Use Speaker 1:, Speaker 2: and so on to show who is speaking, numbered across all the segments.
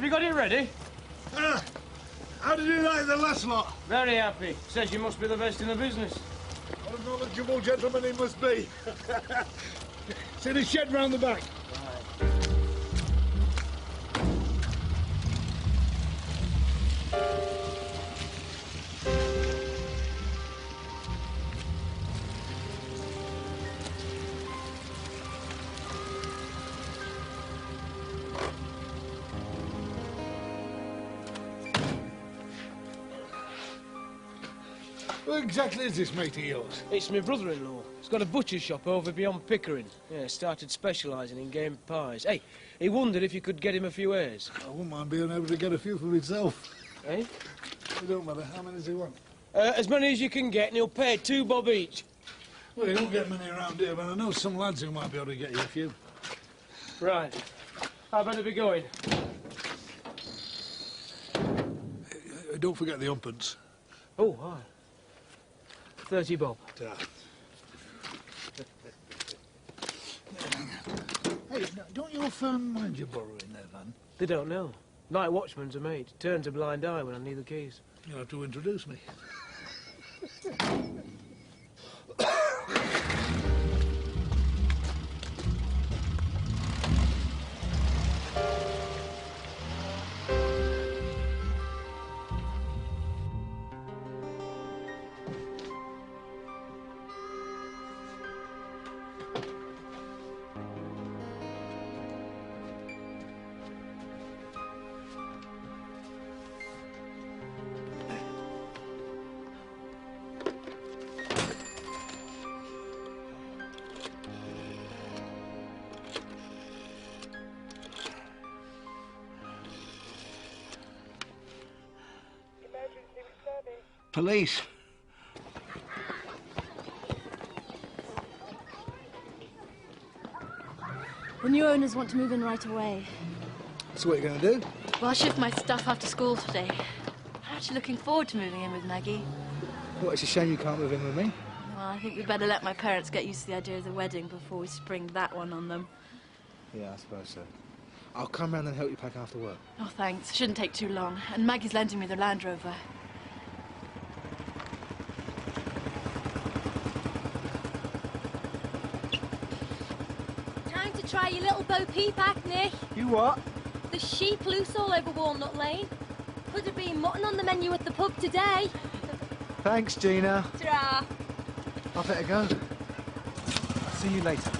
Speaker 1: Have you got it ready?
Speaker 2: How did you like the last lot?
Speaker 1: Very happy. Says you must be the best in the business.
Speaker 2: What a knowledgeable gentleman he must be. See the shed round the back? Who exactly is this mate of yours?
Speaker 1: It's my brother-in-law. He's got a butcher's shop over beyond Pickering. Yeah, started specialising in game pies. Hey, he wondered if you could get him a few airs.
Speaker 2: I wouldn't mind being able to get a few for myself.
Speaker 1: Eh?
Speaker 2: It don't matter. How many does he want?
Speaker 1: As many as you can get, and he'll pay £2 bob each.
Speaker 2: Well, you don't get many around here, but I know some lads who might be able to get you a few.
Speaker 1: Right. I better be going.
Speaker 2: Don't forget the umpence.
Speaker 1: Oh, hi. 30 bob.
Speaker 2: Hey, don't your firm mind you borrowing their van?
Speaker 1: They don't know. Night watchman's a mate. Turns a blind eye when I need the keys.
Speaker 2: You'll have to introduce me. Police.
Speaker 3: The new owners want to move in right away.
Speaker 2: So what are you going to do?
Speaker 3: Well, I'll shift my stuff after school today. I'm actually looking forward to moving in with Maggie.
Speaker 2: Well, it's a shame you can't move in with me.
Speaker 3: Well, I think we'd better let my parents get used to the idea of the wedding before we spring that one on them.
Speaker 4: Yeah, I suppose so. I'll come round and help you pack after work.
Speaker 3: Oh, thanks. Shouldn't take too long. And Maggie's lending me the Land Rover.
Speaker 5: Time to try your little Bo Peep act, Nick.
Speaker 4: You what?
Speaker 5: The sheep loose all over Walnut Lane. Could have been mutton on the menu at the pub today.
Speaker 4: Thanks, Gina.
Speaker 5: Ta-ra.
Speaker 4: I better go. I'll see you later.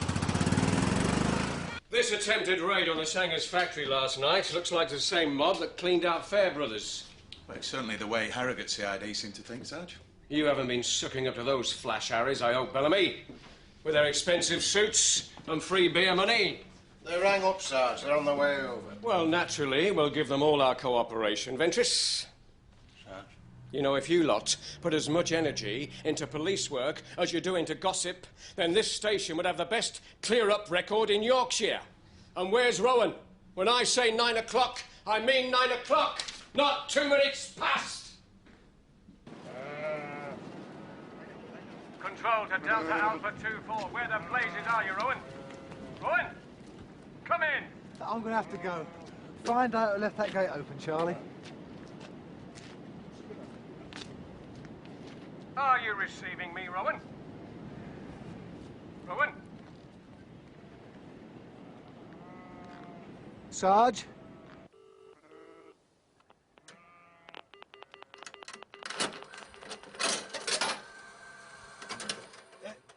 Speaker 1: This attempted raid on the Sanger's factory last night looks like the same mob that cleaned out Fairbrothers.
Speaker 6: Well, it's certainly the way Harrogate CID seem to think, Sarge.
Speaker 1: You haven't been sucking up to those flash Harrys, I hope, Bellamy. With their expensive suits and free beer money.
Speaker 7: They rang up, Sarge. They're on their way over.
Speaker 1: Well, naturally, we'll give them all our cooperation, Ventris.
Speaker 7: Sarge?
Speaker 1: You know, if you lot put as much energy into police work as you do into gossip, then this station would have the best clear-up record in Yorkshire. And where's Rowan? When I say 9 o'clock, I mean 9 o'clock, not 2 minutes past. Control to Delta Alpha 24. Where the blazes are you, Rowan? Rowan? Come in.
Speaker 4: I'm going to have to go. Find out who left that gate open, Charlie.
Speaker 1: Are you receiving me, Rowan? Rowan?
Speaker 4: Sarge?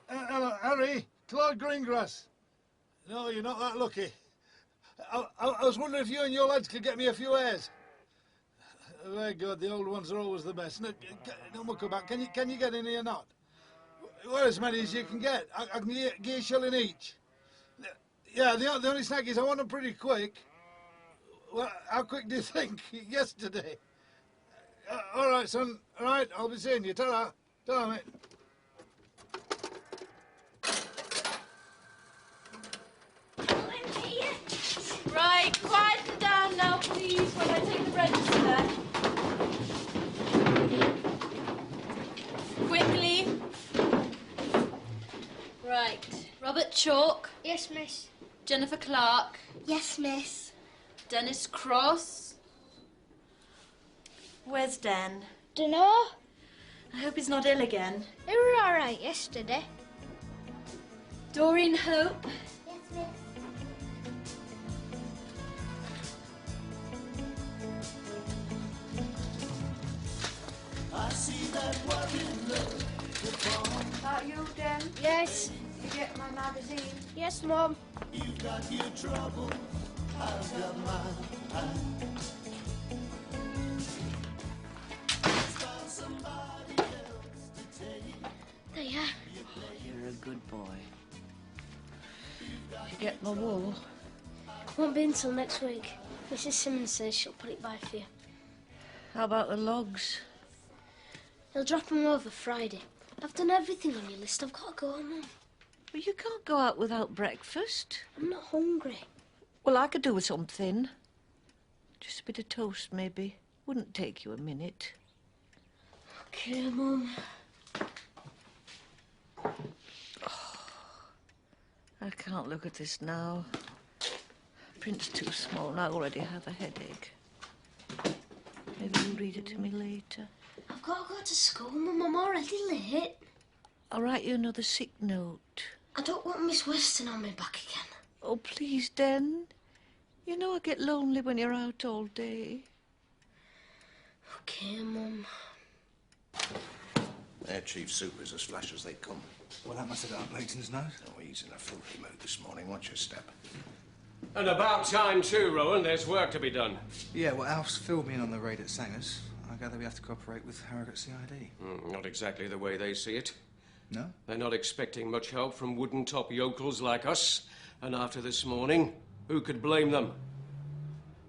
Speaker 2: Hello, Harry. Claude Greengrass. No, you're not that lucky. I was wondering if you and your lads could get me a few airs. Very good. The old ones are always the best. No, don't muck about. Can you get any or not? Well, as many as you can get. I can give you a shilling each. Yeah, the only snag is I want them pretty quick. Well, how quick do you think? Yesterday. All right, son. All right, I'll be seeing you. Ta-ra. Ta-ra, mate.
Speaker 3: Right, quieten down now, please, when I take the register. Quickly. Right. Robert Chalk.
Speaker 5: Yes, miss.
Speaker 3: Jennifer Clark.
Speaker 5: Yes, miss.
Speaker 3: Dennis Cross. Where's Dan?
Speaker 8: Dunno.
Speaker 3: I hope he's not ill again.
Speaker 8: They were all right yesterday.
Speaker 3: Doreen Hope?
Speaker 8: Yes, miss.
Speaker 9: I see that working look.
Speaker 8: That you, Dan? Yes. You get my magazine? Yes, Mum.
Speaker 9: You've got your trouble, I've got mine.
Speaker 8: There you are.
Speaker 10: You're a good boy. You get my wool?
Speaker 8: Won't be until next week. Mrs. Simmons says she'll put it by for you.
Speaker 10: How about the logs?
Speaker 8: He'll drop them over Friday. I've done everything on your list. I've got to go on now.
Speaker 10: But you can't go out without breakfast.
Speaker 8: I'm not hungry.
Speaker 10: Well, I could do with something. Just a bit of toast, maybe. Wouldn't take you a minute.
Speaker 8: Okay, Mum.
Speaker 10: I can't look at this now. Print's too small and I already have a headache. Maybe you'll read it to me later.
Speaker 8: I've got to go to school, Mum. I'm already late.
Speaker 10: I'll write you another sick note.
Speaker 8: I don't want Miss Weston on me back again.
Speaker 10: Oh, please, Den. You know I get lonely when you're out all day.
Speaker 8: Okay, Mum.
Speaker 7: Their chief super's as flash as they come.
Speaker 4: Well, that must have got up Blaketon's nose.
Speaker 7: Oh, he's in a filthy mood this morning. Watch your step.
Speaker 1: And about time too, Rowan. There's work to be done.
Speaker 4: Yeah, well, Alf's filled me in on the raid at Sanger's. I gather we have to cooperate with Harrogate CID.
Speaker 1: Not exactly the way they see it.
Speaker 4: No?
Speaker 1: They're not expecting much help from wooden-top yokels like us. And after this morning, who could blame them?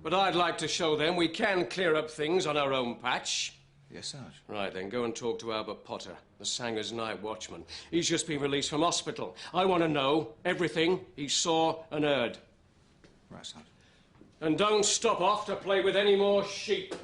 Speaker 1: But I'd like to show them we can clear up things on our own patch.
Speaker 4: Yes, Sarge.
Speaker 1: Right, then go and talk to Albert Potter, the Sanger's night watchman. He's just been released from hospital. I want to know everything he saw and heard.
Speaker 4: Right, Sarge.
Speaker 1: And don't stop off to play with any more sheep.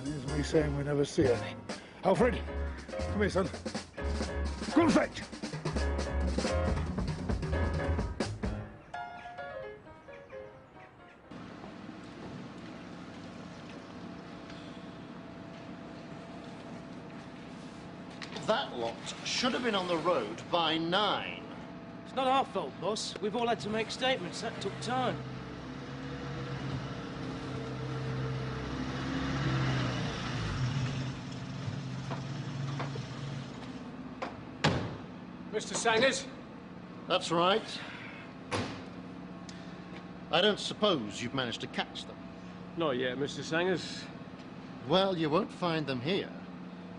Speaker 2: There's me saying we never see any. Alfred, come here, son. Go and fetch.
Speaker 11: That lot should have been on the road by 9.
Speaker 12: It's not our fault, boss. We've all had to make statements. That took time.
Speaker 1: Mr. Sangers?
Speaker 11: That's right. I don't suppose you've managed to catch them.
Speaker 1: Not yet, Mr. Sangers.
Speaker 11: Well, you won't find them here.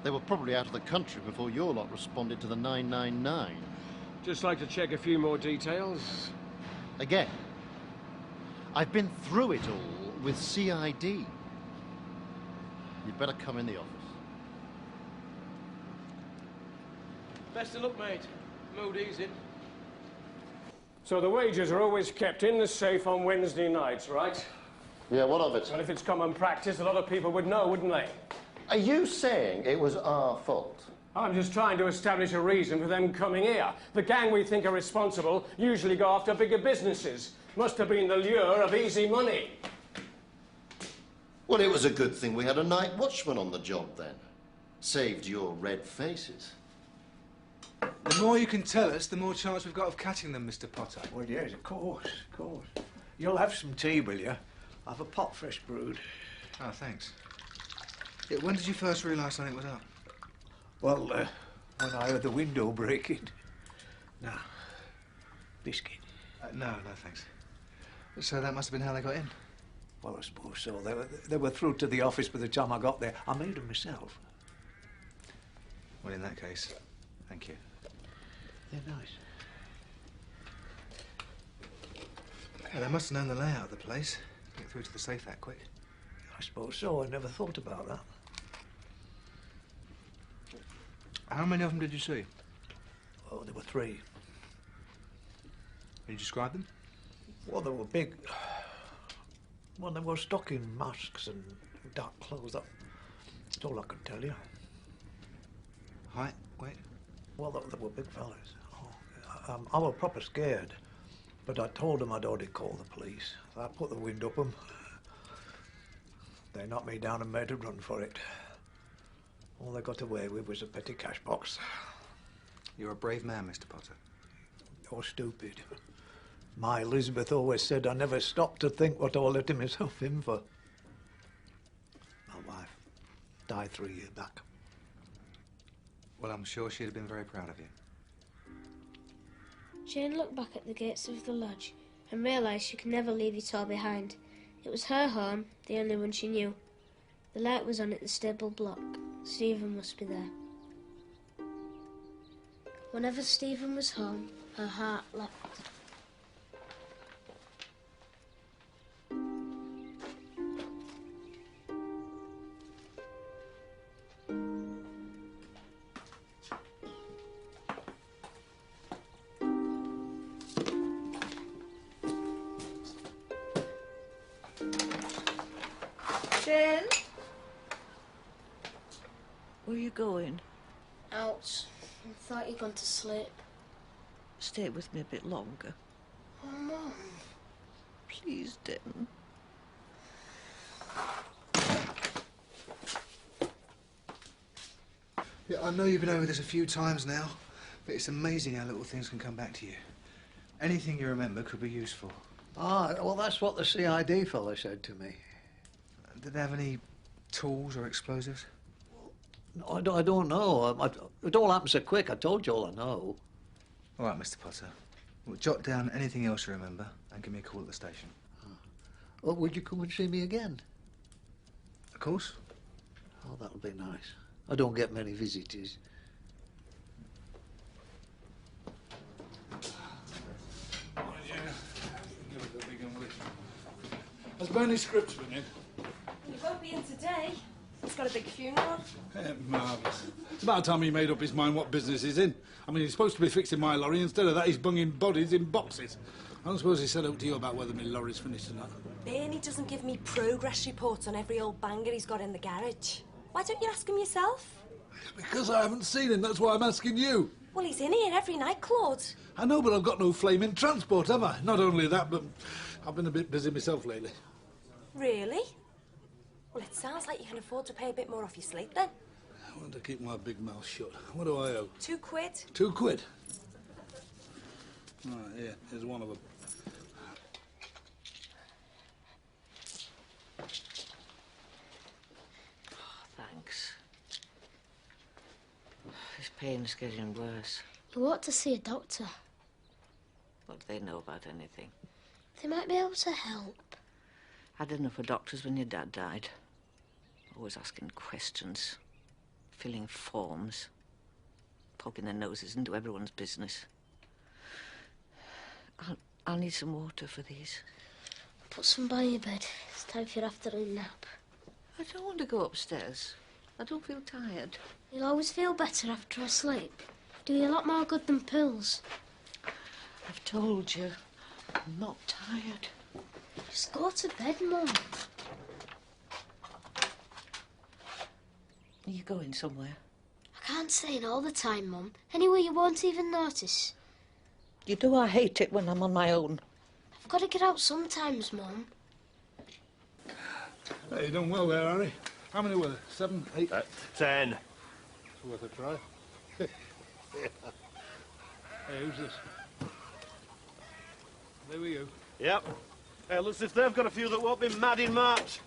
Speaker 11: They were probably out of the country before your lot responded to the 999.
Speaker 1: Just like to check a few more details.
Speaker 11: Again, I've been through it all with CID. You'd better come in the office.
Speaker 12: Best of luck, mate. Mood easy.
Speaker 1: So the wages are always kept in the safe on Wednesday nights, right?
Speaker 11: Yeah, what of it?
Speaker 1: Well, if it's common practice, a lot of people would know, wouldn't they?
Speaker 11: Are you saying it was our fault?
Speaker 1: I'm just trying to establish a reason for them coming here. The gang we think are responsible usually go after bigger businesses. Must have been the lure of easy money.
Speaker 11: Well, it was a good thing we had a night watchman on the job then. Saved your red faces.
Speaker 4: The more you can tell us, the more chance we've got of catching them, Mr. Potter.
Speaker 13: Well, yes, of course, of course. You'll have some tea, will you? I've a pot fresh brewed.
Speaker 4: Oh, thanks. Yeah, when did you first realise something was up?
Speaker 13: Well, when I heard the window breaking. Now, biscuit.
Speaker 4: No, thanks. So that must have been how they got in?
Speaker 13: Well, I suppose so. They were through to the office by the time I got there. I made them myself.
Speaker 4: Well, in that case, thank you.
Speaker 13: They're nice.
Speaker 4: Yeah, they must have known the layout of the place. Get through to the safe that quick.
Speaker 13: I suppose so. I never thought about that.
Speaker 4: How many of them did you see?
Speaker 13: Oh, there were 3.
Speaker 4: Can you describe them?
Speaker 13: Well, they were big. Well, they were stuck in masks and dark clothes. That's all I could tell you.
Speaker 4: Height, weight?
Speaker 13: Well, they were big fellas. Oh, I was proper scared, but I told them I'd already called the police. So I put the wind up them. They knocked me down and made a run for it. All they got away with was a petty cash box.
Speaker 4: You're a brave man, Mr. Potter.
Speaker 13: You're stupid. My Elizabeth always said I never stopped to think what I was letting myself in for. My wife died 3 years back.
Speaker 4: Well, I'm sure she'd have been very proud of you.
Speaker 8: Jane looked back at the gates of the lodge and realised she could never leave it all behind. It was her home, the only one she knew. The light was on at the stable block. Stephen must be there. Whenever Stephen was home, her heart leapt.
Speaker 10: Jane? Where are you going?
Speaker 8: Out. I thought you'd gone to sleep.
Speaker 10: Stay with me a bit longer.
Speaker 8: Oh, Mum.
Speaker 10: Please, Den.
Speaker 4: Yeah, I know you've been over this a few times now, but it's amazing how little things can come back to you. Anything you remember could be useful.
Speaker 13: Ah, well, that's what the CID fella said to me.
Speaker 4: Did they have any tools or explosives?
Speaker 13: No, I don't know. It all happened so quick. I told you all I know.
Speaker 4: All right, Mr. Potter. Well, jot down anything else you remember and give me a call at the station.
Speaker 13: Well, would you come and see me again?
Speaker 4: Of course.
Speaker 13: Oh, that'll be nice. I don't get many visitors.
Speaker 2: Has Bernie Scripps been in?
Speaker 3: He won't be in today. He's got a big funeral.
Speaker 2: Marvellous. It's about time he made up his mind what business he's in. I mean, he's supposed to be fixing my lorry. Instead of that, he's bunging bodies in boxes. I don't suppose he said up to you about whether my lorry's finished or not.
Speaker 3: Bernie doesn't give me progress reports on every old banger he's got in the garage. Why don't you ask him yourself?
Speaker 2: Because I haven't seen him, that's why I'm asking you.
Speaker 3: Well, he's in here every night, Claude.
Speaker 2: I know, but I've got no flaming transport, have I? Not only that, but I've been a bit busy myself lately.
Speaker 3: Really? Well, it sounds like you can afford to pay a bit more off your sleep, then.
Speaker 2: I want to keep my big mouth shut. What do I owe?
Speaker 3: £2.
Speaker 2: £2? All right, here, here's one of them.
Speaker 10: Thanks. His pain's getting worse.
Speaker 8: You ought to see a doctor.
Speaker 10: What do they know about anything?
Speaker 8: They might be able to help.
Speaker 10: I had enough of doctors when your dad died. Always asking questions, filling forms, poking their noses into everyone's business. I'll need some water for these.
Speaker 8: Put some by your bed. It's time for your afternoon nap.
Speaker 10: I don't want to go upstairs. I don't feel tired.
Speaker 8: You'll always feel better after I sleep. Do you a lot more good than pills.
Speaker 10: I've told you, I'm not tired.
Speaker 8: Just go to bed, Mum.
Speaker 10: Are you going somewhere?
Speaker 8: I can't stay in all the time, Mum. Anywhere you won't even notice.
Speaker 10: You know I hate it when I'm on my own.
Speaker 8: I've got to get out sometimes, Mum.
Speaker 2: Hey, you've done well there, Harry. How many were there? 7, 8?
Speaker 14: 10.
Speaker 2: It's worth a try. Hey, who's this? There we go.
Speaker 14: Yep. Hey, looks as if they've got a few that won't be mad in March.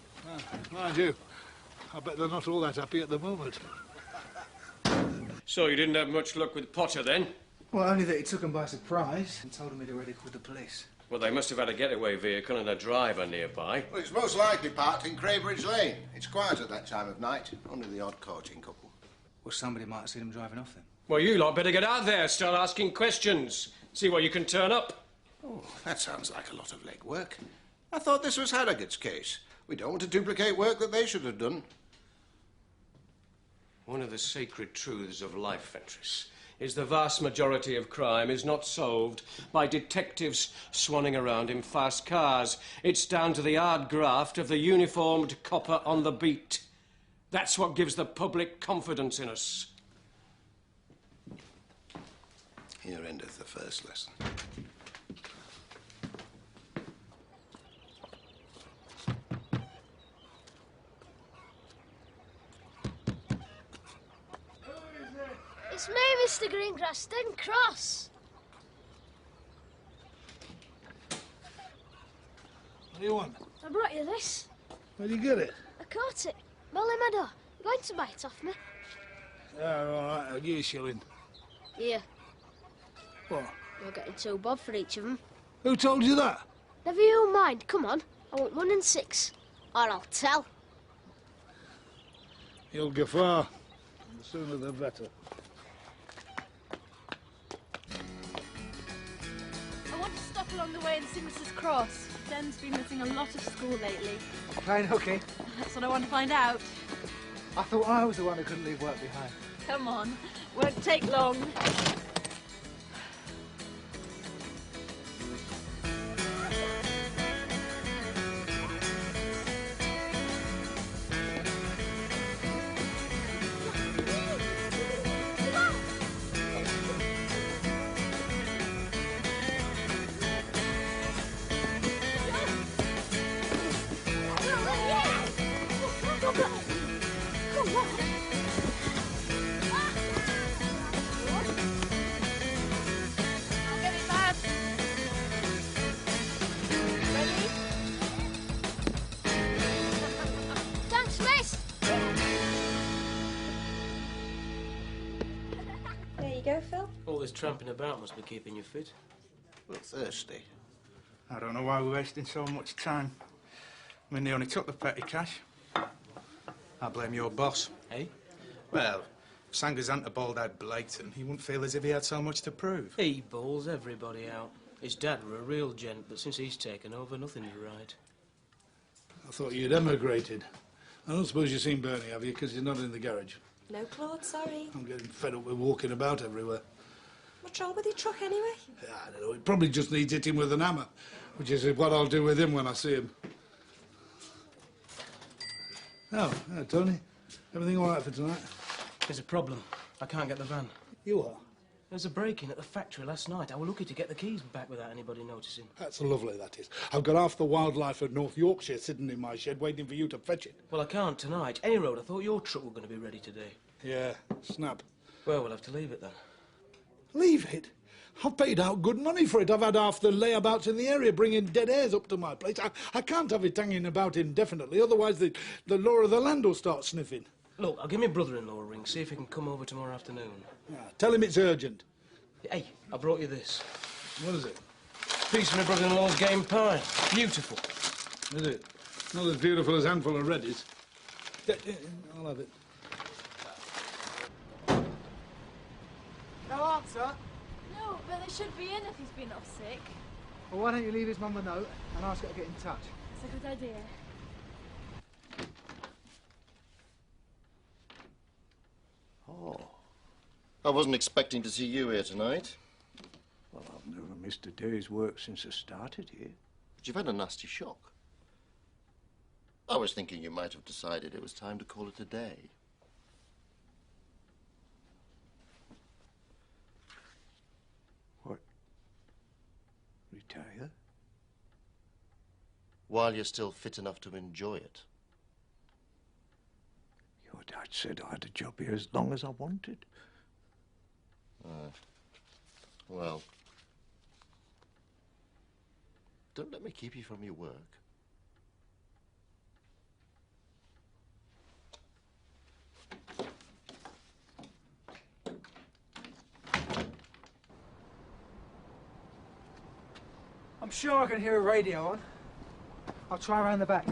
Speaker 2: Mind you, I bet they're not all that happy at the moment.
Speaker 1: So you didn't have much luck with Potter, then?
Speaker 4: Well, only that he took them by surprise and told them he'd already called the police.
Speaker 1: Well, they must have had a getaway vehicle and a driver nearby.
Speaker 7: Well, it's most likely parked in Craybridge Lane. It's quiet at that time of night. Only the odd courting couple.
Speaker 4: Well, somebody might have seen them driving off then.
Speaker 1: Well, you lot better get out there, start asking questions. See where you can turn up.
Speaker 7: Oh, that sounds like a lot of legwork. I thought this was Harrogate's case. We don't want to duplicate work that they should have done.
Speaker 1: One of the sacred truths of life, Fentress, is the vast majority of crime is not solved by detectives swanning around in fast cars. It's down to the hard graft of the uniformed copper on the beat. That's what gives the public confidence in us.
Speaker 7: Here endeth the first lesson.
Speaker 8: It's me, Mr. Greengrass, then cross.
Speaker 2: What do you want?
Speaker 8: I brought you this.
Speaker 2: Where'd you get it?
Speaker 8: I caught it. Molly Meadow. You going to buy it off me?
Speaker 2: Yeah, all right, I'll give you a shilling.
Speaker 8: Yeah.
Speaker 2: What?
Speaker 8: You're getting 2 bob for each of them.
Speaker 2: Who told you that?
Speaker 8: Never you mind. Come on. I want 1 and 6. Or I'll tell.
Speaker 2: You'll go far. The sooner the better.
Speaker 5: I want to stop along the way and see Mrs. Cross. Jen's been missing a lot of school lately.
Speaker 4: Playing hooky?
Speaker 5: That's what I want to find out.
Speaker 4: I thought I was the one who couldn't leave work behind.
Speaker 5: Come on. Won't take long.
Speaker 12: All this tramping about must be keeping you fit.
Speaker 7: Well, thirsty.
Speaker 15: I don't know why we're wasting so much time. I mean, they only took the petty cash. I blame your boss.
Speaker 12: Hey?
Speaker 15: Well, if Sangers hadn't balled-eyed Blaketon, he wouldn't feel as if he had so much to prove.
Speaker 12: He balls everybody out. His dad were a real gent, but since he's taken over, nothing's right.
Speaker 2: I thought you'd emigrated. I don't suppose you've seen Bernie, have you? Because you're not in the garage.
Speaker 3: No, Claude, sorry.
Speaker 2: I'm getting fed up with walking about everywhere.
Speaker 3: What's wrong with your truck, anyway?
Speaker 2: Yeah, I don't know. It probably just needs hitting with an hammer, which is what I'll do with him when I see him. Oh, Tony. Everything all right for tonight?
Speaker 12: There's a problem. I can't get the van.
Speaker 2: You are?
Speaker 12: There was a break-in at the factory last night. I was lucky to get the keys back without anybody noticing.
Speaker 2: That's lovely, that is. I've got half the wildlife of North Yorkshire sitting in my shed waiting for you to fetch it.
Speaker 12: Well, I can't tonight. Any road, I thought your truck were going to be ready today.
Speaker 2: Yeah, snap.
Speaker 12: Well, we'll have to leave it then.
Speaker 2: Leave it? I've paid out good money for it. I've had half the layabouts in the area bringing dead airs up to my place. I can't have it hanging about indefinitely, otherwise the law of the land will start sniffing.
Speaker 12: Look, I'll give my brother-in-law a ring, see if he can come over tomorrow afternoon.
Speaker 2: Yeah, tell him it's urgent.
Speaker 12: Hey, I brought you this.
Speaker 2: What is it?
Speaker 12: Piece of my brother-in-law's game pie. Beautiful.
Speaker 2: Is it? Not as beautiful as a handful of reddies. I'll have it.
Speaker 4: No answer?
Speaker 5: No, but they should be in if he's been off sick.
Speaker 4: Well, why don't you leave his mum a note and ask her to get in touch?
Speaker 5: That's a good idea.
Speaker 11: Oh. I wasn't expecting to see you here tonight.
Speaker 13: Well, I've never missed a day's work since I started here.
Speaker 11: But you've had a nasty shock. I was thinking you might have decided it was time to call it a day.
Speaker 13: What? Retire?
Speaker 11: While you're still fit enough to enjoy it.
Speaker 13: Your dad said I had a job here as long as I wanted.
Speaker 11: Well, don't let me keep you from your work.
Speaker 4: I'm sure I can hear a radio on. I'll try around the back.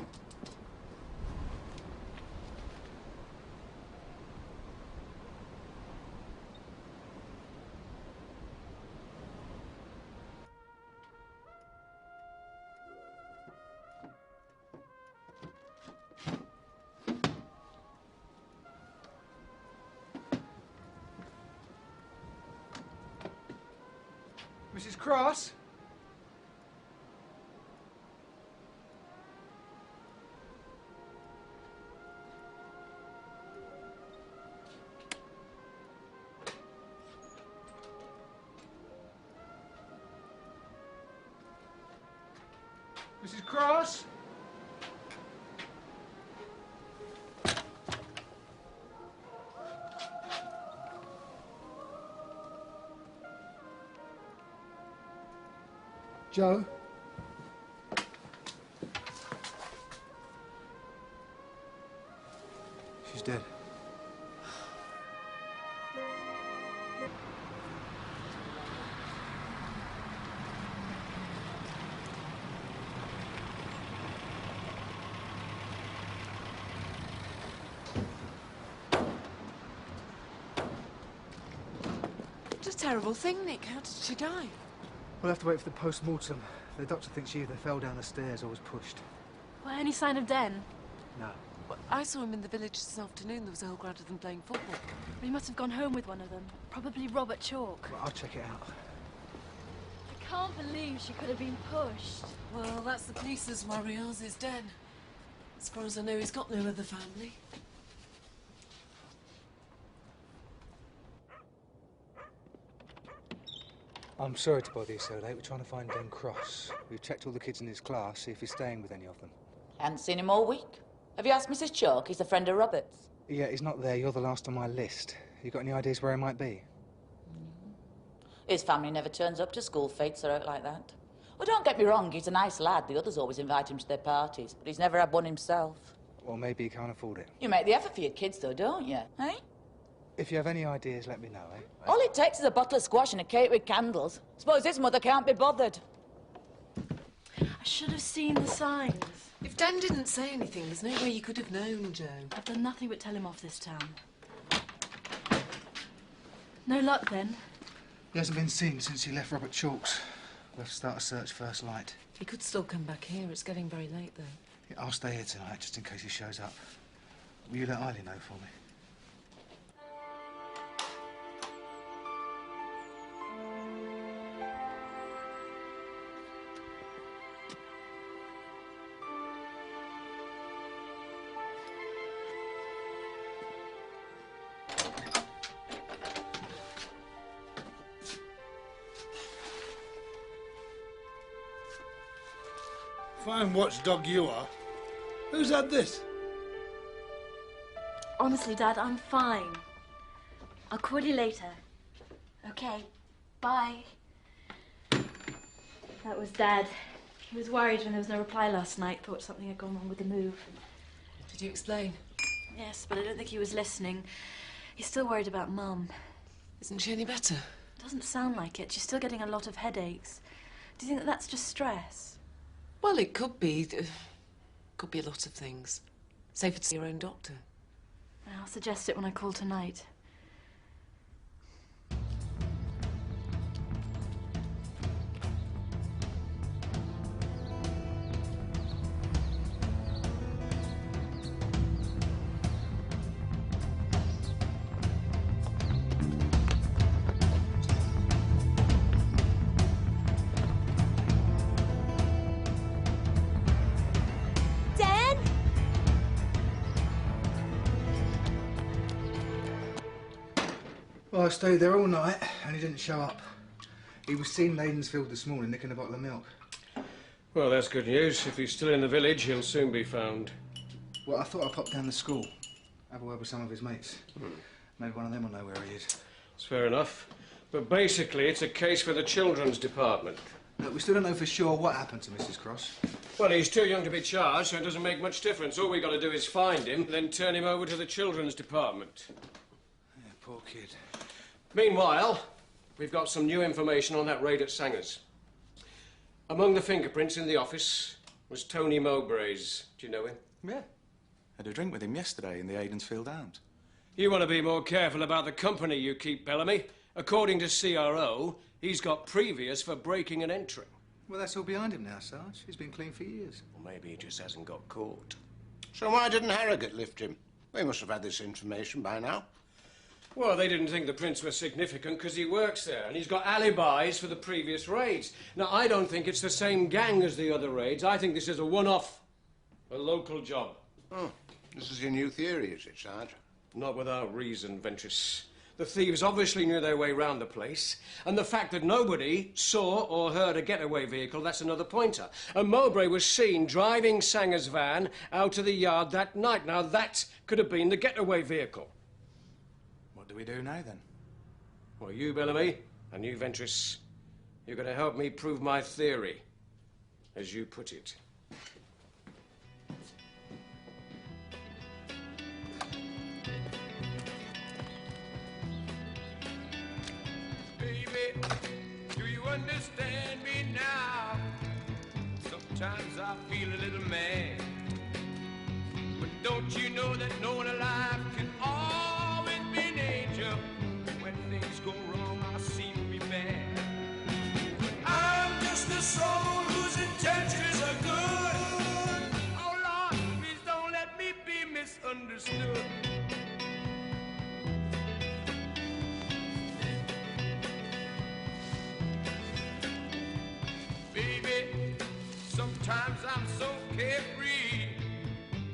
Speaker 4: Mrs. Cross? Mrs. Cross? Jo? She's dead.
Speaker 16: What a terrible thing, Nick. How did she die?
Speaker 4: We'll have to wait for the post-mortem. The doctor thinks she either fell down the stairs or was pushed.
Speaker 5: Well, any sign of Den?
Speaker 4: No.
Speaker 16: Well, I saw him in the village this afternoon. There was a whole crowd of them playing football.
Speaker 5: Well, he must have gone home with one of them. Probably Robert Chalk.
Speaker 4: Well, I'll check it out.
Speaker 5: I can't believe she could have been pushed.
Speaker 16: Well, that's the police's worry. Ours is Den. As far as I know, he's got no other family.
Speaker 4: I'm sorry to bother you so late. We're trying to find Ben Cross. We've checked all the kids in his class, see if he's staying with any of them.
Speaker 17: Hadn't seen him all week. Have you asked Mrs. Chalk? He's a friend of Robert's.
Speaker 4: Yeah, he's not there. You're the last on my list. You got any ideas where he might be?
Speaker 17: His family never turns up to school fetes or out like that. Well, don't get me wrong, he's a nice lad. The others always invite him to their parties, but he's never had one himself.
Speaker 4: Well, maybe he can't afford it.
Speaker 17: You make the effort for your kids, though, don't you? Eh?
Speaker 4: If you have any ideas, let me know, eh?
Speaker 17: All it takes is a bottle of squash and a cake with candles. Suppose his mother can't be bothered.
Speaker 5: I should have seen the signs.
Speaker 16: If Dan didn't say anything, there's no way you could have known, Jo.
Speaker 5: I've done nothing but tell him off this town. No luck, then?
Speaker 4: He hasn't been seen since he left Robert Chalk's. We'll have to start a search first light.
Speaker 16: He could still come back here. It's getting very late, though.
Speaker 4: Yeah, I'll stay here tonight, just in case he shows up. Will you let Eileen know for me?
Speaker 2: Fine watchdog you are. Who's had this?
Speaker 5: Honestly, Dad, I'm fine. I'll call you later. Okay, bye. That was Dad. He was worried when there was no reply last night. Thought something had gone wrong with the move.
Speaker 16: Did you explain?
Speaker 5: Yes, but I don't think he was listening. He's still worried about Mum.
Speaker 16: Isn't she any better?
Speaker 5: Doesn't sound like it. She's still getting a lot of headaches. Do you think that that's just stress?
Speaker 16: Well, it could be. Could be a lot of things. Safer to see your own doctor.
Speaker 5: I'll suggest it when I call tonight.
Speaker 4: Well, I stayed there all night and he didn't show up. He was seen in Aidensfield this morning nicking a bottle of milk.
Speaker 1: Well, that's good news. If he's still in the village, he'll soon be found.
Speaker 4: Well, I thought I'd pop down to school, have a word with some of his mates. Maybe one of them will know where he is.
Speaker 1: It's fair enough. But basically, it's a case for the children's department.
Speaker 4: Look, we still don't know for sure what happened to Mrs. Cross.
Speaker 1: Well, he's too young to be charged, so it doesn't make much difference. All we've got to do is find him, then turn him over to the children's department.
Speaker 4: Yeah, poor kid.
Speaker 1: Meanwhile, we've got some new information on that raid at Sanger's. Among the fingerprints in the office was Tony Mowbray's. Do you know him?
Speaker 6: Yeah. Had a drink with him yesterday in the Aidensfield Arms.
Speaker 1: You want to be more careful about the company you keep, Bellamy. According to CRO, he's got previous for breaking and entering.
Speaker 4: Well, that's all behind him now, Sarge. He's been clean for years.
Speaker 1: Well, maybe he just hasn't got caught.
Speaker 7: So why didn't Harrogate lift him? They must have had this information by now.
Speaker 1: Well, they didn't think the prints were significant because he works there and he's got alibis for the previous raids. Now, I don't think it's the same gang as the other raids. I think this is a one-off, a local job.
Speaker 7: Oh, this is your new theory, is it, Sarge?
Speaker 1: Not without reason, Ventris. The thieves obviously knew their way round the place, and the fact that nobody saw or heard a getaway vehicle, that's another pointer. And Mowbray was seen driving Sanger's van out of the yard that night. Now, that could have been the getaway vehicle.
Speaker 6: What do we do now, then?
Speaker 1: Well, you, Bellamy, and you, Ventris, you're going to help me prove my theory, as you put it.
Speaker 9: Do you understand me now? Sometimes I feel a little mad. But don't you know that no one alive can always be an angel? When things go wrong, I seem to be bad. But I'm just a soul whose intentions are good. Oh Lord, please don't let me be misunderstood. Sometimes I'm so carefree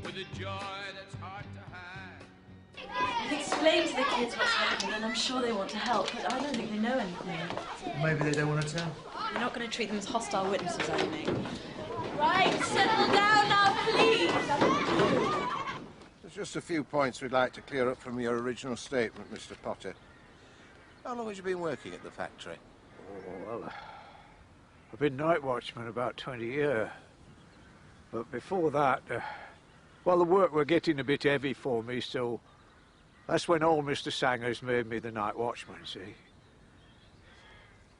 Speaker 9: with a joy that's hard to hide.
Speaker 18: I've explained to the kids what's happening and I'm sure they want to help, but I don't think they know anything.
Speaker 4: Maybe they don't want to tell.
Speaker 18: You're not going to treat them as hostile witnesses, I think. Right, settle down now, please.
Speaker 7: There's just a few points we'd like to clear up from your original statement, Mr. Potter. How long have you been working at the factory?
Speaker 13: Oh, well, I've been night watchman about 20 years. But before that, well, the work were getting a bit heavy for me, so that's when old Mr. Sangers made me the night watchman, see?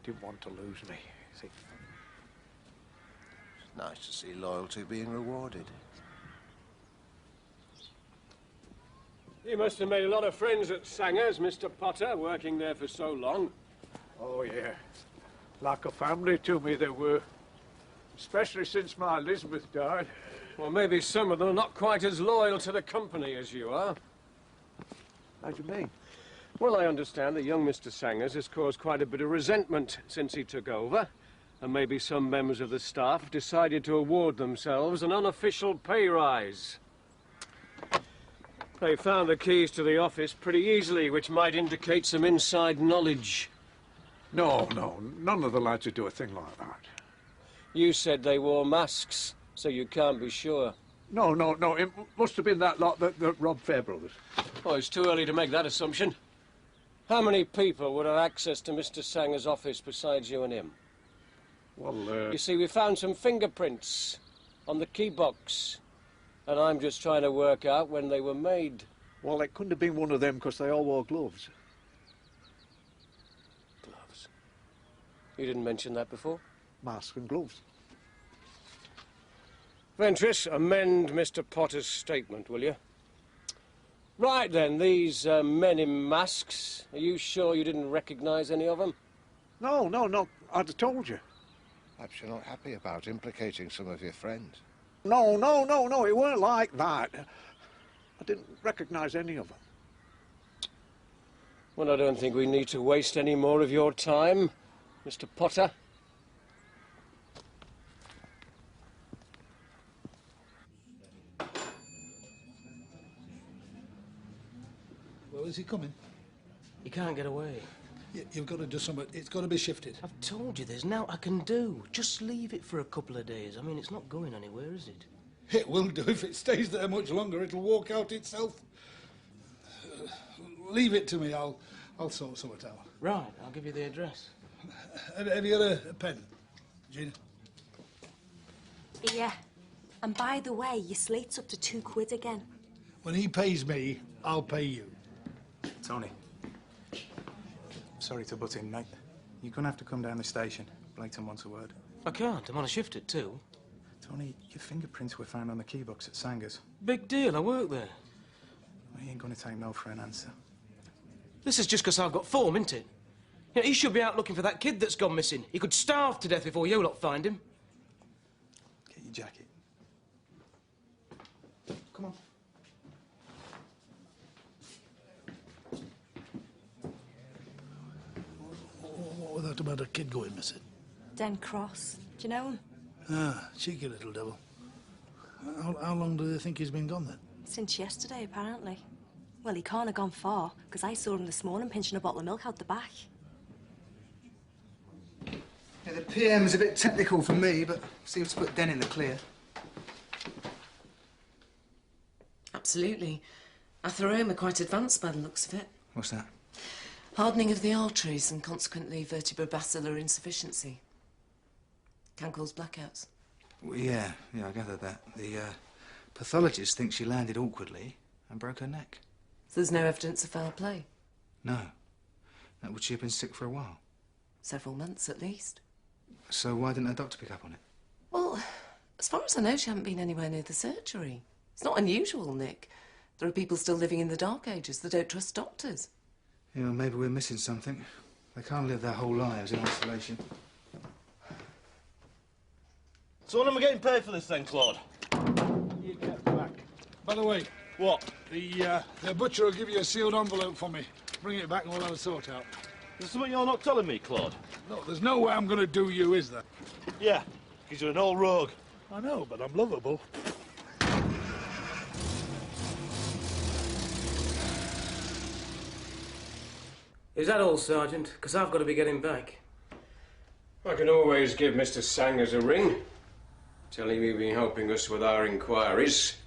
Speaker 13: Didn't want to lose me, see?
Speaker 7: It's nice to see loyalty being rewarded.
Speaker 1: You must have made a lot of friends at Sanger's, Mr. Potter, working there for so long.
Speaker 13: Oh, yeah. Like a family to me, they were. Especially since my Elizabeth died.
Speaker 1: Well, maybe some of them are not quite as loyal to the company as you are.
Speaker 13: How do you mean?
Speaker 1: Well, I understand that young Mr. Sangers has caused quite a bit of resentment since he took over. And maybe some members of the staff have decided to award themselves an unofficial pay rise. They found the keys to the office pretty easily, which might indicate some inside knowledge.
Speaker 13: No, none of the lads would do a thing like that.
Speaker 1: You said they wore masks, so you can't be sure.
Speaker 13: No, it must have been that lot that robbed Fair Brothers.
Speaker 1: Oh, it's too early to make that assumption. How many people would have access to Mr. Sanger's office besides you and him?
Speaker 13: Well,
Speaker 1: You see, we found some fingerprints on the key box, and I'm just trying to work out when they were made.
Speaker 13: Well, it couldn't have been one of them because they all wore gloves.
Speaker 1: Gloves? You didn't mention that before?
Speaker 13: Mask and gloves.
Speaker 1: Ventris, amend Mr. Potter's statement, will you? Right then, these men in masks, are you sure you didn't recognise any of them?
Speaker 13: No, I'd have told you.
Speaker 7: Perhaps you're not happy about implicating some of your friends.
Speaker 13: No, it weren't like that. I didn't recognise any of them.
Speaker 1: Well, I don't think we need to waste any more of your time, Mr. Potter.
Speaker 2: Well, is he coming?
Speaker 12: You can't get away.
Speaker 2: You've got to do something. It's got to be shifted.
Speaker 12: I've told you there's now I can do. Just leave it for a couple of days. I mean, it's not going anywhere, is it?
Speaker 2: It will do. If it stays there much longer, it'll walk out itself. Leave it to me. I'll sort it out.
Speaker 12: Right, I'll give you the address.
Speaker 2: Have you got a pen, Gina?
Speaker 3: Yeah. And by the way, your slate's up to £2 again.
Speaker 2: When he pays me, I'll pay you.
Speaker 6: Tony. Sorry to butt in, mate. You're going to have to come down the station. Blaketon wants a word.
Speaker 12: I can't. I'm on a shift at 2.
Speaker 6: Tony, your fingerprints were found on the key box at Sanger's.
Speaker 12: Big deal. I work there.
Speaker 6: Well, he ain't going to take no for an answer.
Speaker 12: This is just because I've got form, isn't it? You know, he should be out looking for that kid that's gone missing. He could starve to death before you lot find him.
Speaker 6: Get your jacket. Come on.
Speaker 2: was that about a kid going missing?
Speaker 3: Den Cross. Do you know him?
Speaker 2: Ah, cheeky little devil. How long do they think he's been gone, then?
Speaker 3: Since yesterday, apparently. Well, he can't have gone far, because I saw him this morning pinching a bottle of milk out the back.
Speaker 4: Yeah, the PM's a bit technical for me, but seems to put Den in the clear.
Speaker 16: Absolutely. Atheroma quite advanced by the looks of it.
Speaker 4: What's that?
Speaker 16: Hardening of the arteries and consequently vertebrobacillar insufficiency. Can cause blackouts.
Speaker 4: Well, yeah, I gathered that. The pathologist thinks she landed awkwardly and broke her neck.
Speaker 16: So there's no evidence of foul play?
Speaker 4: No. Now, would she have been sick for a while?
Speaker 16: Several months at least.
Speaker 4: So why didn't her doctor pick up on it?
Speaker 16: Well, as far as I know, she hadn't been anywhere near the surgery. It's not unusual, Nick. There are people still living in the Dark Ages that don't trust doctors.
Speaker 4: Yeah, well, maybe we're missing something. They can't live their whole lives in isolation.
Speaker 14: So when am I getting paid for this then, Claude?
Speaker 2: You get back. By the way...
Speaker 14: What?
Speaker 2: The butcher will give you a sealed envelope for me. Bring it back and we'll have a sort out.
Speaker 14: There's something you're not telling me, Claude?
Speaker 2: No, there's no way I'm going to do you, is there?
Speaker 14: Yeah, because you're an old rogue.
Speaker 2: I know, but I'm lovable.
Speaker 12: Is that all, Sergeant? Because I've got to be getting back.
Speaker 1: I can always give Mr. Sangers a ring. Tell him you've been helping us with our inquiries.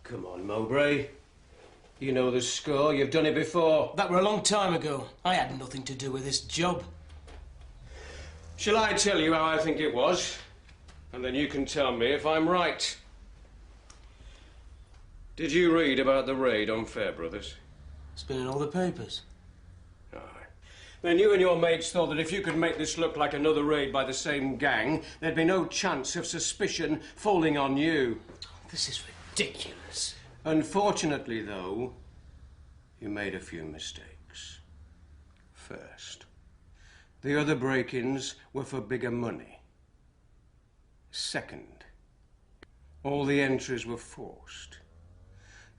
Speaker 1: Come on, Mowbray. You know the score. You've done it before.
Speaker 12: That were a long time ago. I had nothing to do with this job.
Speaker 1: Shall I tell you how I think it was? And then you can tell me if I'm right. Did you read about the raid on Fairbrothers?
Speaker 12: It's been in all the papers.
Speaker 1: Aye. Then you and your mates thought that if you could make this look like another raid by the same gang, there'd be no chance of suspicion falling on you.
Speaker 12: This is ridiculous.
Speaker 1: Unfortunately, though, you made a few mistakes. First, the other break-ins were for bigger money. Second, all the entries were forced.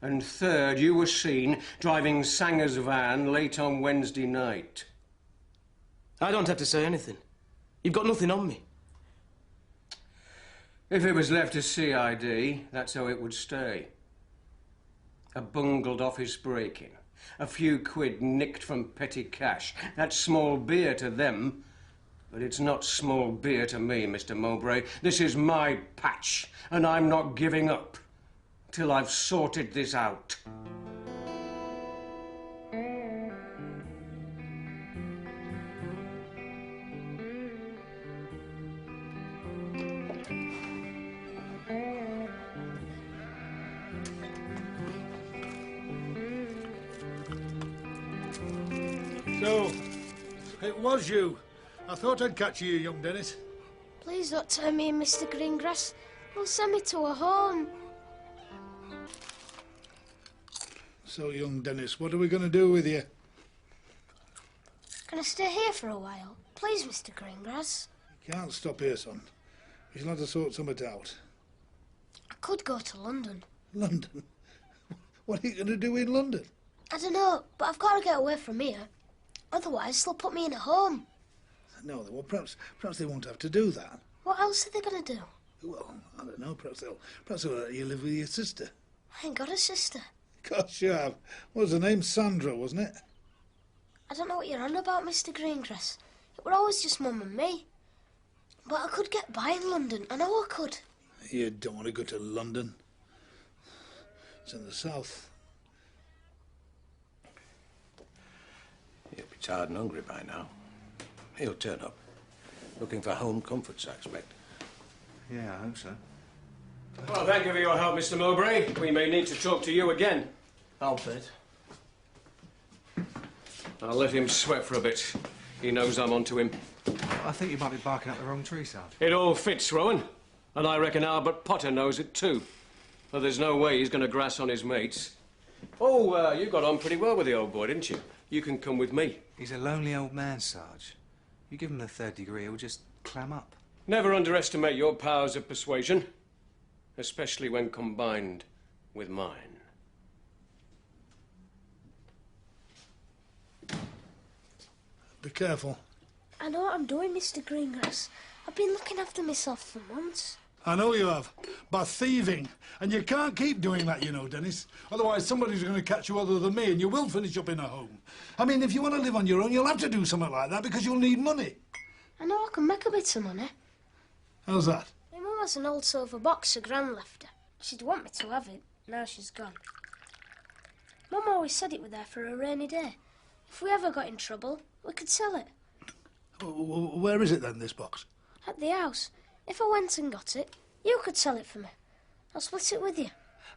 Speaker 1: And third, you were seen driving Sanger's van late on Wednesday night.
Speaker 12: I don't have to say anything. You've got nothing on me.
Speaker 1: If it was left to CID, that's how it would stay. A bungled office break-in. A few quid nicked from petty cash. That's small beer to them. But it's not small beer to me, Mr. Mowbray. This is my patch, and I'm not giving up till I've sorted this out.
Speaker 2: So, it was you. I thought I'd catch you, young Dennis.
Speaker 8: Please don't turn me in, Mr. Greengrass. They'll send me to a home.
Speaker 2: So, young Dennis, what are we going to do with you?
Speaker 8: Can I stay here for a while? Please, Mr. Greengrass.
Speaker 2: You can't stop here, son. We shall have to sort something out.
Speaker 8: I could go to London.
Speaker 2: London? What are you going to do in London?
Speaker 8: I don't know, but I've got to get away from here. Otherwise, they'll put me in a home.
Speaker 2: No, well, perhaps they won't have to do that.
Speaker 8: What else are they going to do?
Speaker 2: Well, I don't know. Perhaps they'll let you live with your sister.
Speaker 8: I ain't got a sister.
Speaker 2: Gosh, you have. What was her name? Sandra, wasn't it?
Speaker 8: I don't know what you're on about, Mr. Greengrass. It were always just Mum and me. But I could get by in London. I know I could.
Speaker 2: You don't want to go to London. It's in the south.
Speaker 7: He'll be tired and hungry by now. He'll turn up. Looking for home comforts, I expect.
Speaker 4: Yeah, I hope so.
Speaker 1: Well, thank you for your help, Mr. Mowbray. We may need to talk to you again.
Speaker 12: I'll bet.
Speaker 1: I'll let him sweat for a bit. He knows I'm onto him.
Speaker 4: I think you might be barking up the wrong tree, Sarge.
Speaker 1: It all fits, Rowan. And I reckon Albert Potter knows it too. But there's no way he's going to grass on his mates. Oh, you got on pretty well with the old boy, didn't you? You can come with me.
Speaker 4: He's a lonely old man, Sarge. You give him the third degree, he'll just clam up.
Speaker 1: Never underestimate your powers of persuasion, especially when combined with mine.
Speaker 2: Be careful.
Speaker 8: I know what I'm doing, Mr. Greengrass. I've been looking after myself for months.
Speaker 2: I know you have. By thieving. And you can't keep doing that, you know, Dennis. Otherwise somebody's going to catch you other than me and you will finish up in a home. I mean, if you want to live on your own, you'll have to do something like that because you'll need money.
Speaker 8: I know I can make a bit of money.
Speaker 2: How's that?
Speaker 8: My mum has an old silver box her gran left her. She'd want me to have it. Now she's gone. Mum always said it was there for a rainy day. If we ever got in trouble, we could sell it.
Speaker 2: Where is it then, this box?
Speaker 8: At the house. If I went and got it, you could sell it for me. I'll split it with you.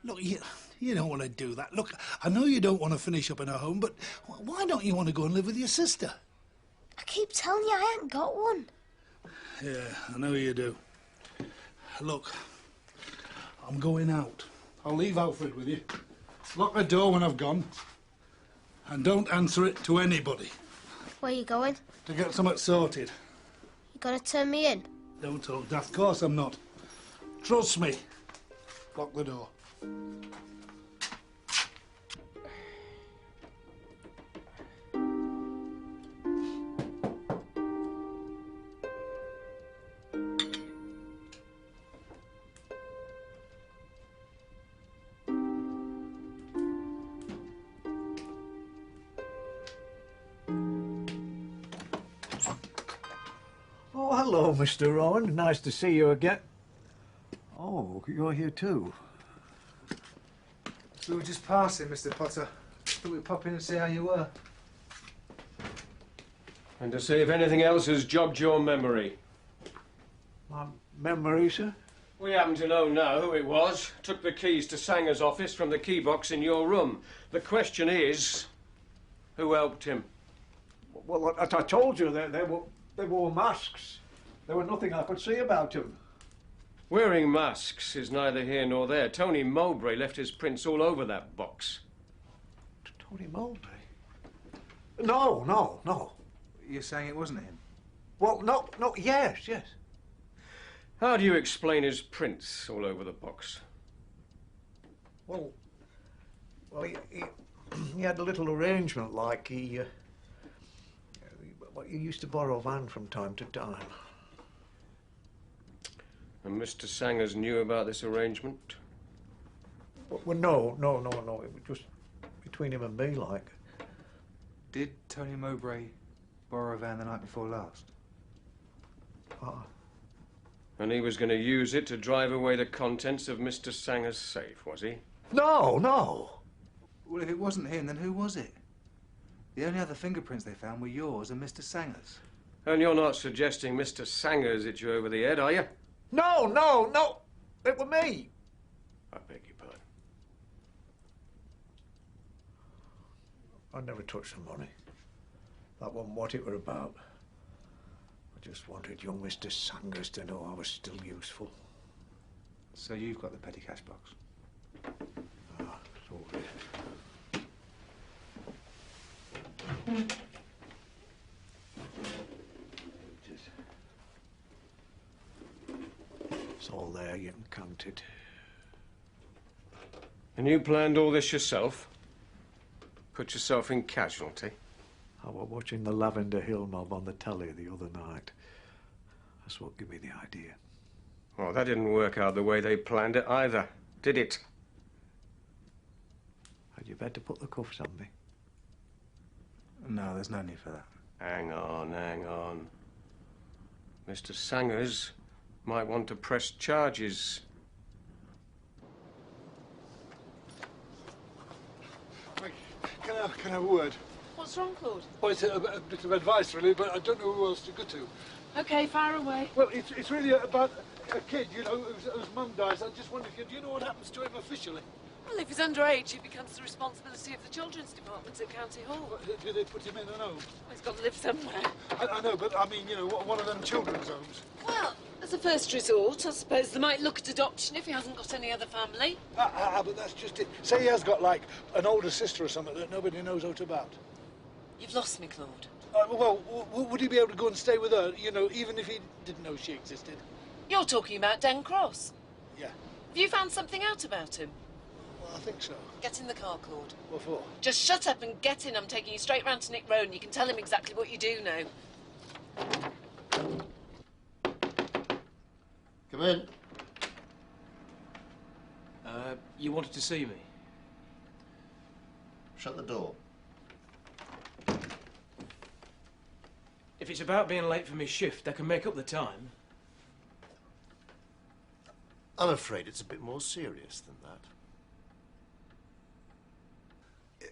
Speaker 2: Look, you don't want to do that. Look, I know you don't want to finish up in a home, but why don't you want to go and live with your sister?
Speaker 8: I keep telling you I ain't got one.
Speaker 2: Yeah, I know you do. Look, I'm going out. I'll leave Alfred with you. Lock the door when I've gone. And don't answer it to anybody.
Speaker 8: Where you going?
Speaker 2: To get something sorted.
Speaker 8: You gonna turn me in?
Speaker 2: Don't talk daft. Of course I'm not. Trust me. Lock the door.
Speaker 13: Oh, hello, Mr. Rowan. Nice to see you again. Oh, you're here too.
Speaker 4: We were just passing, Mr. Potter. Thought we'd pop in and see how you were.
Speaker 1: And to see if anything else has jogged your memory.
Speaker 13: My memory, sir?
Speaker 1: We happen to know now who it was. Took the keys to Sanger's office from the key box in your room. The question is, who helped him?
Speaker 13: Well, as I told you, they wore masks. There was nothing I could see about them.
Speaker 1: Wearing masks is neither here nor there. Tony Mowbray left his prints all over that box.
Speaker 13: Tony Mowbray? No.
Speaker 4: You're saying it wasn't him?
Speaker 13: Well, no, yes.
Speaker 1: How do you explain his prints all over the box?
Speaker 13: Well, he had a little arrangement, like he used to borrow a van from time to time.
Speaker 1: And Mr. Sangers knew about this arrangement?
Speaker 13: Well, no. It was just between him and me, like.
Speaker 4: Did Tony Mowbray borrow a van the night before last?
Speaker 1: And he was going to use it to drive away the contents of Mr. Sanger's safe, was he?
Speaker 13: No.
Speaker 4: Well, if it wasn't him, then who was it? The only other fingerprints they found were yours and Mr. Sanger's.
Speaker 1: And you're not suggesting Mr. Sangers hit you over the head, are you?
Speaker 13: No. It was me.
Speaker 1: I beg your pardon.
Speaker 13: I never touched the money. That wasn't what it were about. I just wanted young Mr. Sangers to know I was still useful.
Speaker 4: So you've got the petty cash box?
Speaker 13: So it's all there, you can count it.
Speaker 1: And you planned all this yourself? Put yourself in casualty?
Speaker 13: I was watching the Lavender Hill mob on the telly the other night. That's what gave me the idea.
Speaker 1: Well, that didn't work out the way they planned it either, did it?
Speaker 13: Had you better put the cuffs on me?
Speaker 4: No, there's no need for that.
Speaker 1: Hang on. Mr. Sangers might want to press charges.
Speaker 2: Can I have a word?
Speaker 18: What's wrong, Claude?
Speaker 2: Well, it's a bit of advice, really, but I don't know who else to go to.
Speaker 18: OK, fire away.
Speaker 2: Well, it's really about a kid, you know, whose mum dies. I just wondered, do you know what happens to him officially?
Speaker 18: Well, if he's underage, it becomes the responsibility of the children's department at County Hall.
Speaker 2: Do they put him in or no?
Speaker 18: Well, he's got to live somewhere.
Speaker 2: I know, but I mean, you know, one of them children's homes.
Speaker 18: Well, as a first resort, I suppose they might look at adoption if he hasn't got any other family.
Speaker 2: But that's just it. Say he has got, like, an older sister or something that nobody knows aught about.
Speaker 18: You've lost me, Claude.
Speaker 2: Well, would he be able to go and stay with her, you know, even if he didn't know she existed?
Speaker 18: You're talking about Dan Cross.
Speaker 2: Yeah.
Speaker 18: Have you found something out about him?
Speaker 2: Well, I think so.
Speaker 16: Get in the car, Claude.
Speaker 2: What for?
Speaker 16: Just shut up and get in. I'm taking you straight round to Nick Road and you can tell him exactly what you do know.
Speaker 11: Come in.
Speaker 12: You wanted to see me?
Speaker 11: Shut the door.
Speaker 12: If it's about being late for my shift, I can make up the time.
Speaker 11: I'm afraid it's a bit more serious than that.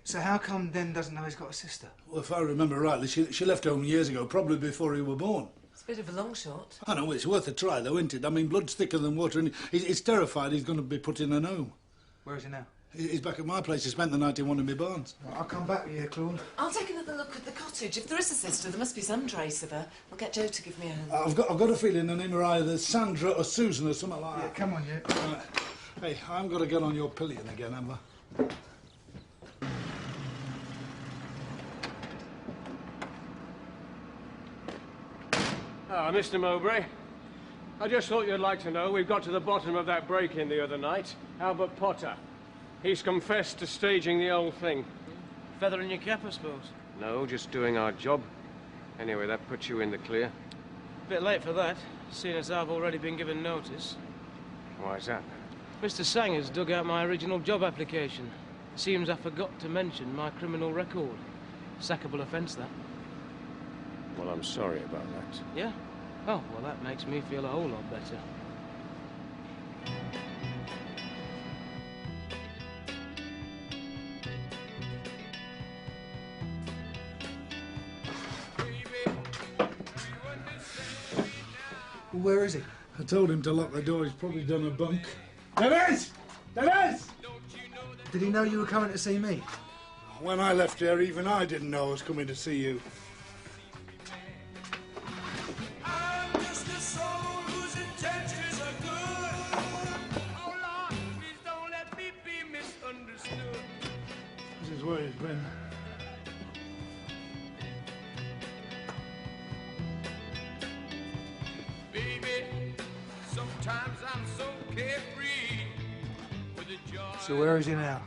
Speaker 4: So how come Den doesn't know he's got a sister?
Speaker 2: Well, if I remember rightly, she left home years ago, probably before you were born.
Speaker 16: It's a bit of a long shot.
Speaker 2: I know, it's worth a try, though, isn't it? I mean, blood's thicker than water, and he's terrified he's going to be put in a home.
Speaker 4: Where is he now?
Speaker 2: He's back at my place. He spent the night in one of my barns.
Speaker 4: Right, I'll come back with you, Claude.
Speaker 16: I'll take another look at the cottage. If there is a sister, there must be some trace of her. I'll get Jo to give me a hand.
Speaker 2: I've got a feeling her name are either Sandra or Susan or something like that.
Speaker 4: Yeah, come on, you.
Speaker 2: Hey, I'm going to get on your pillion again, Amber.
Speaker 1: Ah, Mr. Mowbray, I just thought you'd like to know we've got to the bottom of that break-in the other night. Albert Potter. He's confessed to staging the whole thing.
Speaker 12: Feather in your cap, I suppose?
Speaker 1: No, just doing our job. Anyway, that puts you in the clear.
Speaker 12: Bit late for that, seeing as I've already been given notice.
Speaker 1: Why's that?
Speaker 12: Mr. Sanger's dug out my original job application. Seems I forgot to mention my criminal record. Sackable offence, that.
Speaker 1: Well, I'm sorry about that.
Speaker 12: Yeah? Oh, well, that makes me feel a whole lot better.
Speaker 4: Where is he?
Speaker 2: I told him to lock the door. He's probably done a bunk. Dennis! Dennis!
Speaker 4: Did he know you were coming to see me?
Speaker 2: When I left here, even I didn't know I was coming to see you. This is where he's been.
Speaker 9: Sometimes I'm so carefree with the joy.
Speaker 4: So where is he now?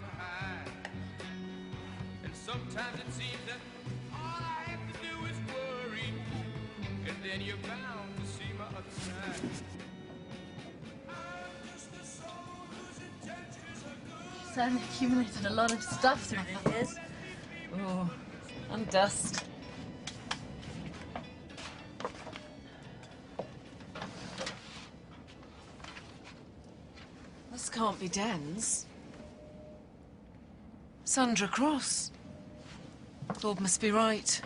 Speaker 9: And sometimes it seems that all I have to do is worry, and then you're bound to see my other side.
Speaker 18: Certainly accumulated a lot of stuff through the years.
Speaker 16: Oh, and dust. This can't be Den's. Sandra Cross. Claude must be right.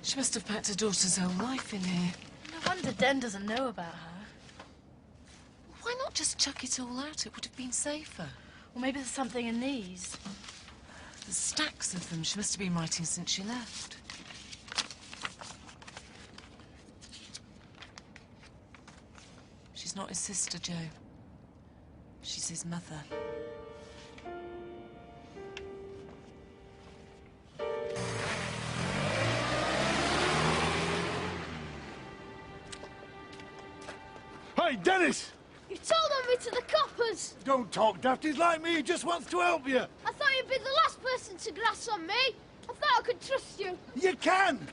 Speaker 16: She must have packed her daughter's whole life in here.
Speaker 18: No wonder Den doesn't know about her.
Speaker 16: Why not just chuck it all out? It would have been safer.
Speaker 18: Or maybe there's something in these.
Speaker 16: There's stacks of them. She must have been writing since she left. She's not his sister, Jo. She's his mother.
Speaker 2: Hey, Dennis!
Speaker 19: You told on me to the coppers!
Speaker 2: Don't talk daft. He's like me. He just wants to help you.
Speaker 19: I thought you'd be the last person to grass on me. I thought I could trust you.
Speaker 2: You can!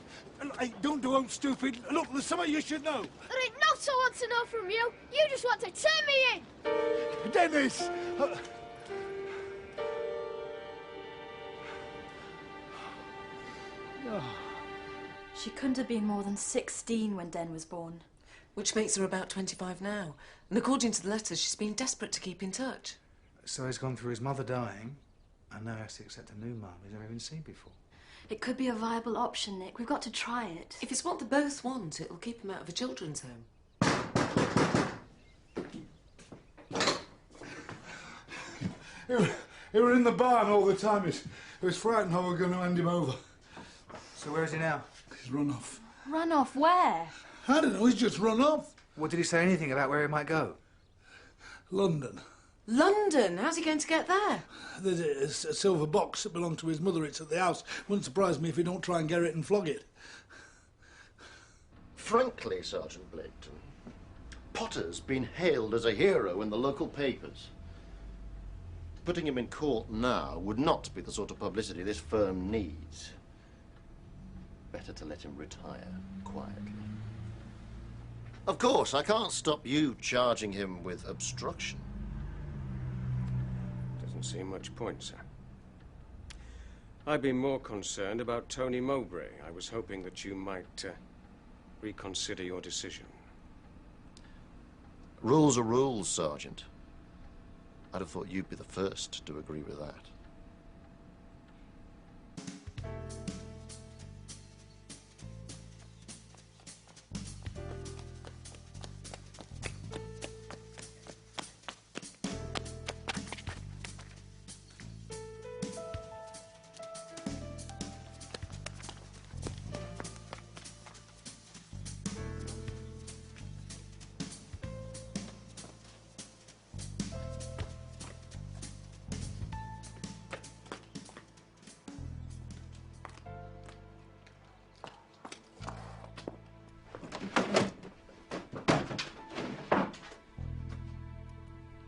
Speaker 2: Hey, don't do out stupid. Look, there's something you should know.
Speaker 19: There ain't naught I want to know from you. You just want to turn me in.
Speaker 2: Dennis!
Speaker 3: She couldn't have been more than 16 when Den was born.
Speaker 16: Which makes her about 25 now. And according to the letters, she's been desperate to keep in touch.
Speaker 4: So he's gone through his mother dying, and now has to accept a new mum he's never even seen before.
Speaker 3: It could be a viable option, Nick. We've got to try it.
Speaker 16: If it's what they both want, it'll keep them out of a children's home.
Speaker 2: He were in the barn all the time. He was frightened how we were going to hand him over.
Speaker 4: So where is he now?
Speaker 2: He's run off.
Speaker 3: Run off where?
Speaker 2: I don't know, he's just run off.
Speaker 4: What, did he say anything about where he might go?
Speaker 2: London.
Speaker 16: London? How's he going to get there?
Speaker 2: There's a silver box that belonged to his mother. It's at the house. Wouldn't surprise me if he don't try and get it and flog it.
Speaker 11: Frankly, Sergeant Blaketon, Potter's been hailed as a hero in the local papers.
Speaker 20: Putting him in court now would not be the sort of publicity this firm needs. Better to let him retire quietly. Of course, I can't stop you charging him with obstruction.
Speaker 1: Doesn't seem much point, sir. I'd be more concerned about Tony Mowbray. I was hoping that you might reconsider your decision.
Speaker 20: Rules are rules, Sergeant. I'd have thought you'd be the first to agree with that.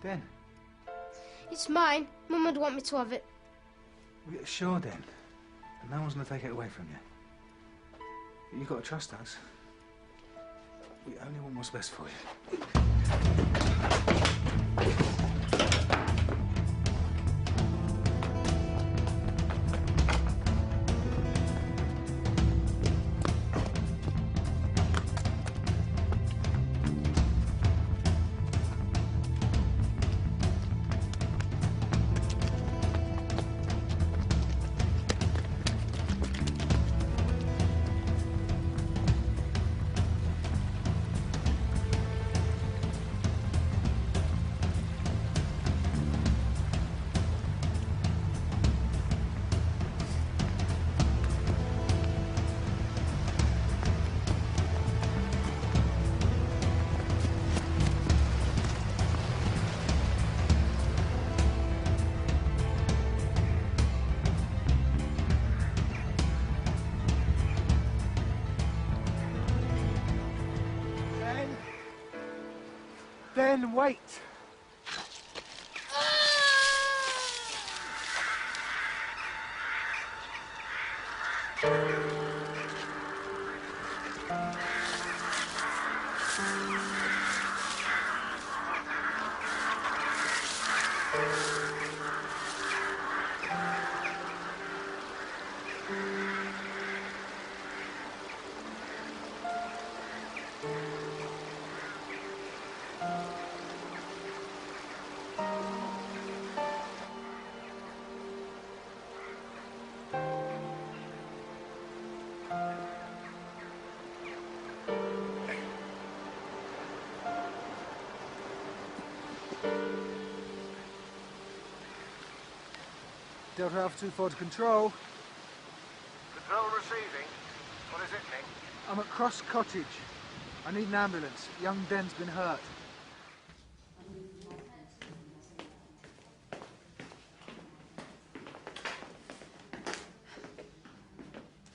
Speaker 4: Den?
Speaker 8: It's mine. Mum would want me to have it.
Speaker 4: Well, sure, Den. And no one's going to take it away from you. But you've got to trust us. We only want what's best for you.
Speaker 2: Then wait. Delta Alpha 24 to control.
Speaker 7: Control receiving. What is it, Nick?
Speaker 2: I'm at Cross Cottage. I need an ambulance. Young Den's been hurt.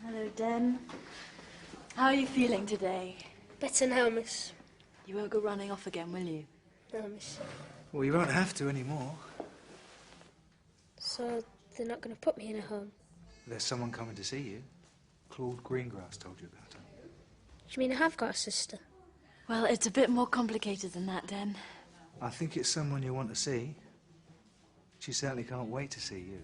Speaker 18: Hello, Den. How are you feeling today?
Speaker 8: Better now, miss.
Speaker 18: You won't go running off again, will you?
Speaker 8: No, miss.
Speaker 4: Well, you won't have to anymore.
Speaker 8: So they're not going to put me in a home?
Speaker 4: There's someone coming to see you. Claude Greengrass told you about her.
Speaker 8: Do you mean I have got a sister?
Speaker 18: Well, it's a bit more complicated than that, Den.
Speaker 4: I think it's someone you want to see. She certainly can't wait to see you.